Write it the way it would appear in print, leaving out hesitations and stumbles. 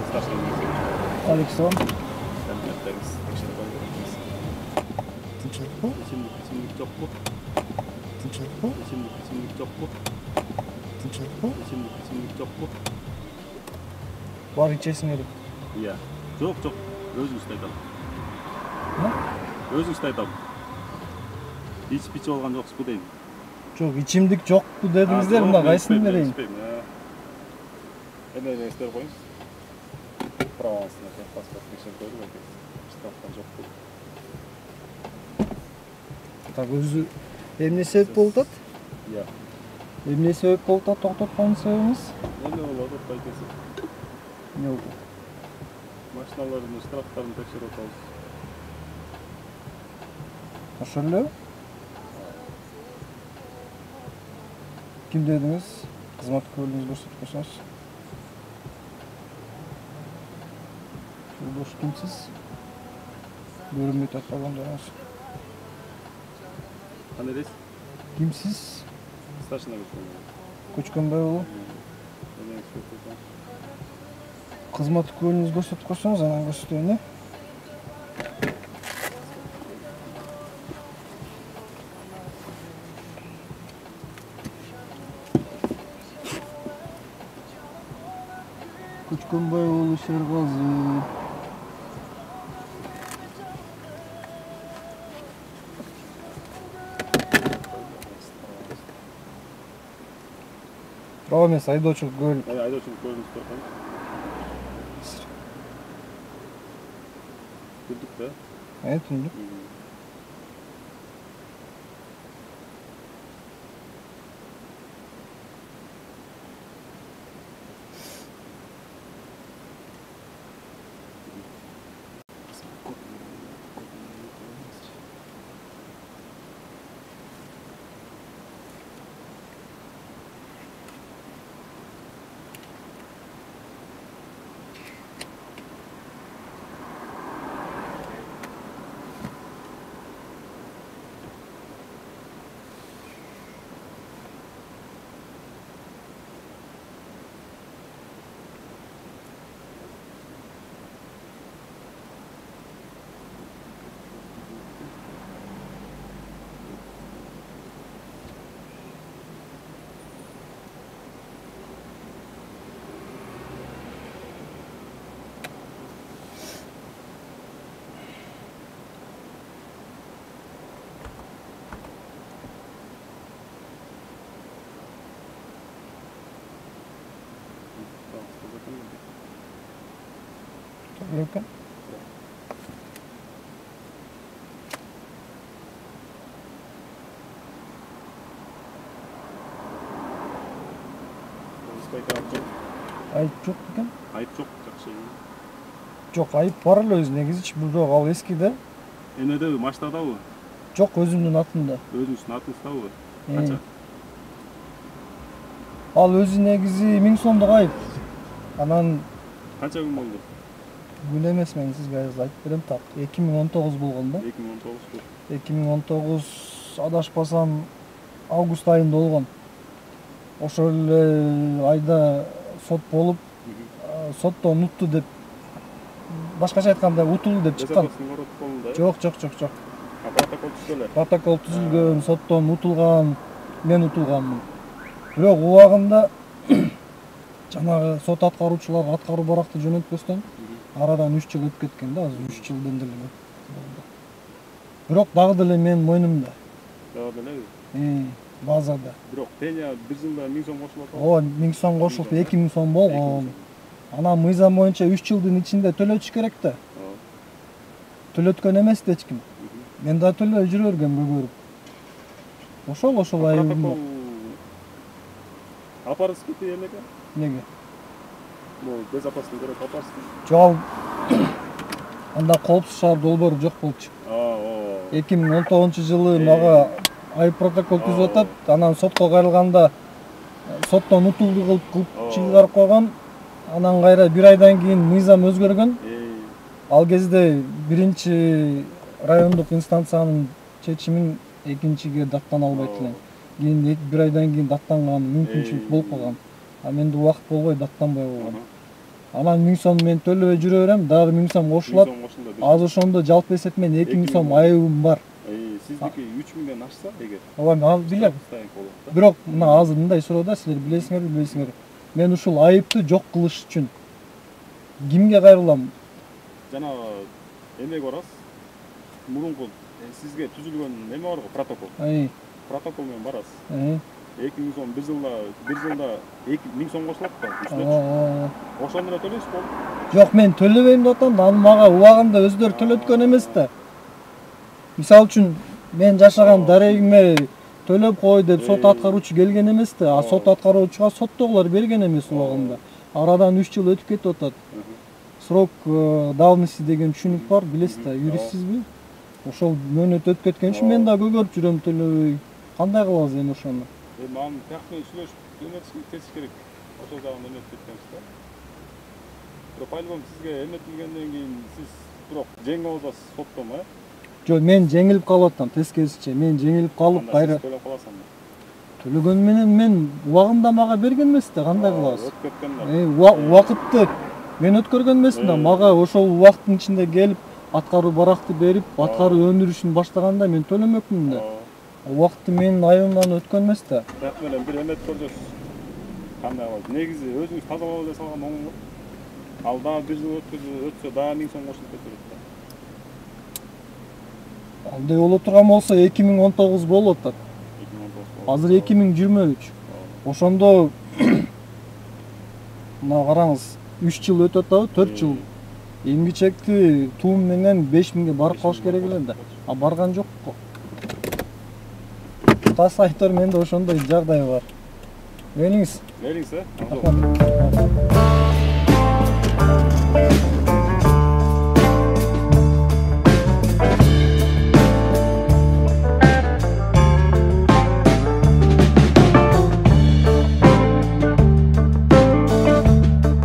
Старший Александр. Кәмпияттеріңіз текшеріп алыңыз. Тынчылык бу? Ичимдик жоқ бу. Тынчылык бу? Ичимдик жоқ бу. Тынчылык бу? Ичимдик жоқ бу. Бар ичесиңер. Иә. Жоқ. Өзіңізді айтам. Өзіңізді айтам. Içip olған жоқсыз бу дейм. Жоқ, ичимдик жокпу дедиңиздер, мына кайсысын берейин? Эне нестер коюңуз. Праваңызды паспорт текшерип коюңуз. Штрафтан жок бу. Так, өзү эмне себеп болуп атат? Иә. Эмне себеп болуп атат, токтоткон себебиңиз? Эмне болот, айтасыз. Эмне болду? Машиналардын штрафтарын текшерип атабыз. Ошол эле? Ким дедиңиз? Кызмат көлүңүз көрсөтүп койсоңуз. Жолдош кимсиз? Көрүнбөй аткан жагыңыз. Кандай дейсиз? Кимсиз? Старшина көчкөн. Көчкөнбай болу. Кызмат көлүңүз көрсөтүп койсоңуз, анан көрсөтөйүн, э? Көчкөнбай болу Шергазы. Права эмес, айдоочулук көлүк. Айдоочулук көлүңүз турган. Түндүк да? Түндүк. Bakın. Ayıp çok ekan. Ayıp çok жақсы. Жоқ, айып бар эле өзү негизи, бирок ал эски да. Энедеби, маштадабы? Жоқ, өзүмдүн атымда. Өзүңүздүн атыңыздабы? Канча? Ал өзү негизи 1000 сомдук айып. Анан Канча күн болду? Күн эмес, мен сизге айтып берем так. 2019 болгон да. 2019 бу. 2019 адашпасам август айында болгон. Ошол эле айда сот болуп, соттон утту деп, башкача айтканда утулду деп чыккан. Жок. Протокол түзүлгөн. Протокол түзүлгөн, соттон утулган, мен утулганмын. Бирок убагында жанагы сот аткаруучулар аткаруу баракты жөнөтпөстөн арадан 3 жыл өтүп кеткен да, азыр 3 жылдан деле болду. Бирок дагы деле менин мойнумда. Дагы делеби? Базада. Бирок пеня бир жылда 1000 сом кошулуп атат. Ооба, 1000 сом кошулуп 2000 сом болгон. Анан мыйзам боюнча 3 жылдын ичинде төлөтүш керек да. Төлөткөн эмес эч ким. Мен да төлөй жүрө бергем көрүп. Ошол айыбым. Апарыс кетти эмнеге? Неге? Ну, безопасный көрөп апарсыз. Жок. Анда коопсуз шаар долбоору жок болчу. 2019-жылы мага айып протокол түзүп атат. Анан сотко кайрылганда соттон утулду кылып чыгарып койгон. Анан кайра 1 айдан кийин мыйзам өзгөргөн. Ал кезде 1 райондук инстанциянын чечимин 2-ге даттана албайт элем. Кийин 1 айдан кийин даттанган мүмкүнчүлүк болуп калган. А менде убакыт болбой даттанбай болгон. Анан 1000 сом мен төлөбөй жүрө берем, дагы 1000 сом кошулат. Азыр ошондо жалпы эсептен 2000 сом айыбым бар. Сиздики 3000ден ашса эгер. Ооба, ал билем. Бирок мына азыр мындай суроо да, силер билесиңерби? Мен ушул айыпты жок кылыш үчүн кимге кайрылам? Жанагы эмеге барасыз. Мурунку сизге түзүлгөн эме бар го, протокол. Протокол менен барасыз. 2000 сом bir жылда 2000 сом кошулат да үстүнө. Ошондо эле төлөйсүз болду. Жок, мен төлөбөйм деп атам, аны мага убагында өздөрү төлөткөн эмес да. Мисалы үчүн мен жашаган дарегиме төлөп кой деп сот аткаруучу келген эмес да. А сот аткаруучуга соттогулар берген эмес убагында. Арадан 3 жыл өтүп кетип атат. Срок давности деген түшүнүк бар, билесиз да, юристсизби? Ошол мөөнөт өтүп кеткен үчүн мен да көгөрүп жүрөм төлөбөй. Кандай кылабыз эми ошону? Маған тияқтымен сүйлөшүп эметиш керек. Ошол жагын эметип кеткенбиз да. Бирок по-любому сизге эметилгенден кийин сиз бирок жеңип аласыз соттон, э? Жок, мен жеңилип калып атам, тескерисинче. Мен жеңилип калып кайра төлөп каласың да. Төлөгөн менен мен убагында мага берген эмес да, кандай кылабыз? Өтүп кеткен. Убакытты мен өткөргөн эмесмин да, мага ошол убакыттын ичинде келип аткаруу баракты берип, аткаруу өндүрүшүн баштаганда мен төлөмөкмүн да. Убакыты менин айыбымдан өткөн эмес да. Бирок менен бир эмет көрсөтсүз. Кандай кылабыз? Негизи өзүңүз тазалап эле салган оңой. Ал дагы 1 жыл өтсө дагы 1000 сом кошулуп кетет да. Андай боло турган болсо 2019 болуп атат. 2019. Азыр 2023. Ошондо мына караңыз, 3 жыл өтүп атабы, 4 жыл. Эмгичекти чекти туум менен 5000ге барып калыш керек эле да. А барган жок го. Тас айтор менде ошондой жагдай бар. Мелиңиз? Мелиңиз, э?